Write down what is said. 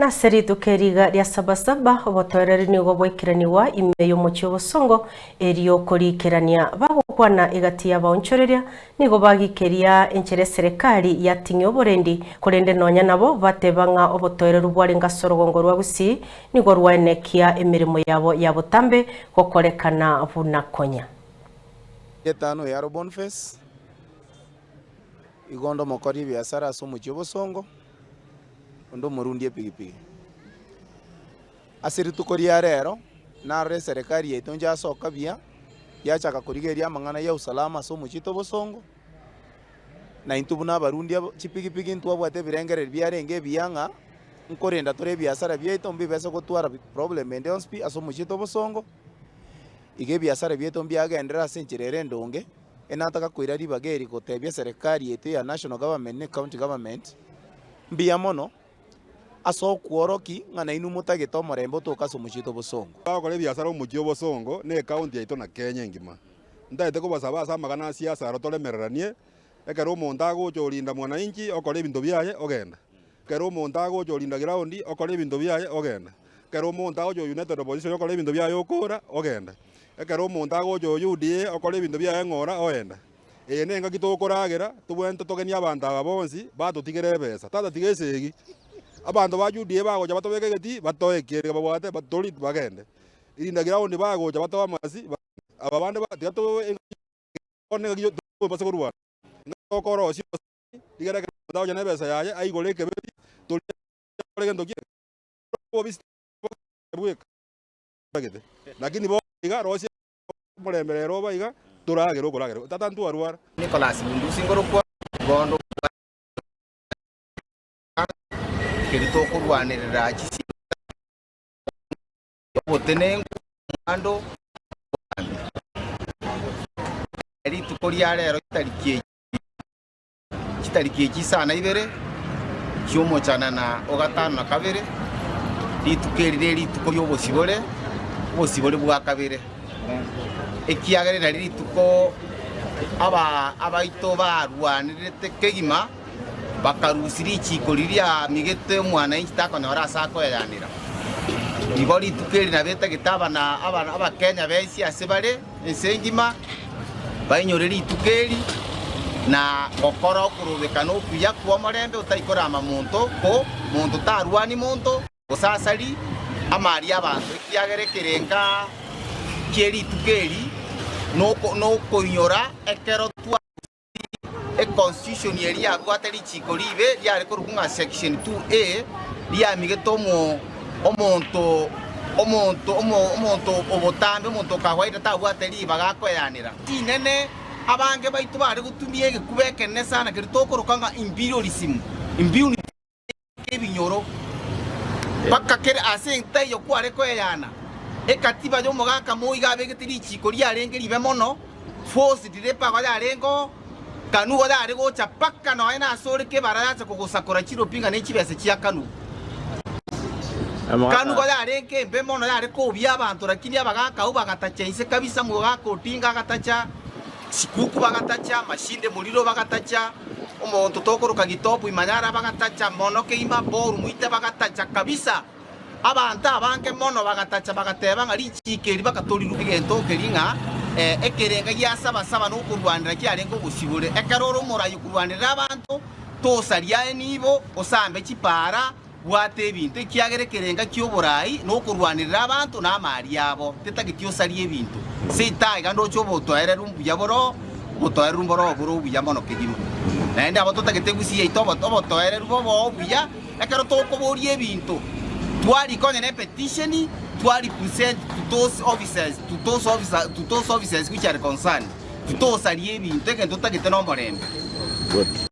na serito keriga ria sabasaba obotoreri nigo bwekiraniwa ime y'omochio obosongo erio korikirania bagukwana igati y'abaonchoreria nigo bagikeria enchere serikali yatingi oborendi korende nonya nabo batebanga obotoreru bwari ngasorogongo rwa Gusii nigo rwaenekia emirimo yabo ya botambe gokorekana bunakonya Etano yaro Boniface igondo mokori biasara ase omochio obosongo ondo morundi epigipigi ase rituko ria rero narore serikali yaitu njasoka bia yachaka korigeria amang'ana ya usalama ase omochio obosongo na intu buna abarundi chipigipigi ntwabwate ebirengereri biarenge ebiang'a nkorenda tore ebiasara biaitu mbibese gotwara problem ende onspi ase omochio obosongo iga ebiasara biaitu mbiagendera ase enchera ere endonge enataka koira ribageri gotebia serikali yaitu ya national government ne county government mbia mono aso kuoroki ng'ana inu mutagete omorembe toka ase omochio obosongo bagokora ebiasara omochio obosongo na ekaunti yaitu na Kenya engima ntaete kobasaba ase amagana a siasa aro toremereranie ekero omonto agocha orinda mwananchi okora ebinto biaye ogenda ekero omonto agocha orinda ground okora ebinto biaye ogenda ekero omonto agocha united opposition okora ebinto biaye okora ogenda ekero omonto agocha UDA okora ebinto biaye ng'ora oenda eye nengaki tokoragera tobwente togenia abanto aba bonsi batotigera ebesa tatatiga esegi abantu ba UDA bagocha batobeka egeti batoekere babwate batori bagende irinda ground bagocha batoba masi aba bande batigato onengaki base korwa ngokoro osio igera ndawo jana besa yaye aigoleke beti tori gendo kie obisi bweka bagete lakini bo iga rosi muremerero baiga turagera okoragera tata ntu arwara Nicholas Mundusi ngorokwa gondo kerito kurwanirira kisi botene ando eri tukoria rero kitariki kisana ibere cyomo cyana na ogatano na kabere ritukerire ritukorio bosibore bwa kabere ekiagere na rituko abaito barwanirete kegima bakarusiri chikoriria migete mwana inchitakonyora asako yanira igori tukeri na beta gitaba na aba Kenya besi asebare ensengima bainyoreri tukeri na okoro kurubekana okuya kwa morembe utaikora amamonto ko monto tarwani monto osasari amari abantu kiagere kerenga keri tukeri no koinyora ekero twa e constitution yeri agwateri chikoribe yari korukunga section 2A liyamige tomo omonto obotambe omonto kahwaira tabwateri bagakoyanira tinene abange baitu bari gutumie egikubekene sana kiritorokanga imperialism impunity ebinyoro bakakere ase ntayo kware koyana ekatiba yo mogaka moiga begetiri chikori arengeri be mono force direpa kwa arengo kanu wa ari gocha paka no ina asore ke barayacha kugusakora chiro pinga ne chibese chia kanu wa arenge be mono ari ko bya abantu rakini abagaka ubagatacha ise kabisa mu gako tinga gatacha sikuku bagatacha mashinde muliro bagatacha omonto tokoroka gitopu imanyara bagatacha mono ke imba boru muite bagatacha kabisa abanta abanke mono bagatacha bagateba ngari chikeri bakatoriru egento keringa ekerenga yasaba no kurwanira kyarengo gusibure ekaroro morayo kurwanira abantu tosaria enibo osambe chipara bwate ebintu kiagere kerenga kyoborai no kurwanira abantu na mari yabo tetagitio sari ebintu sita gando choboto era rumbu yaboro boto rumboro buru buyamono kigimo naenda aboto tagetegusi itobo tobo era rubo buya ekaro tokobori ebintu twali konye ne petition twali present to those officers which are concerned to those sari ebintu ekento tagete no morembe. Good.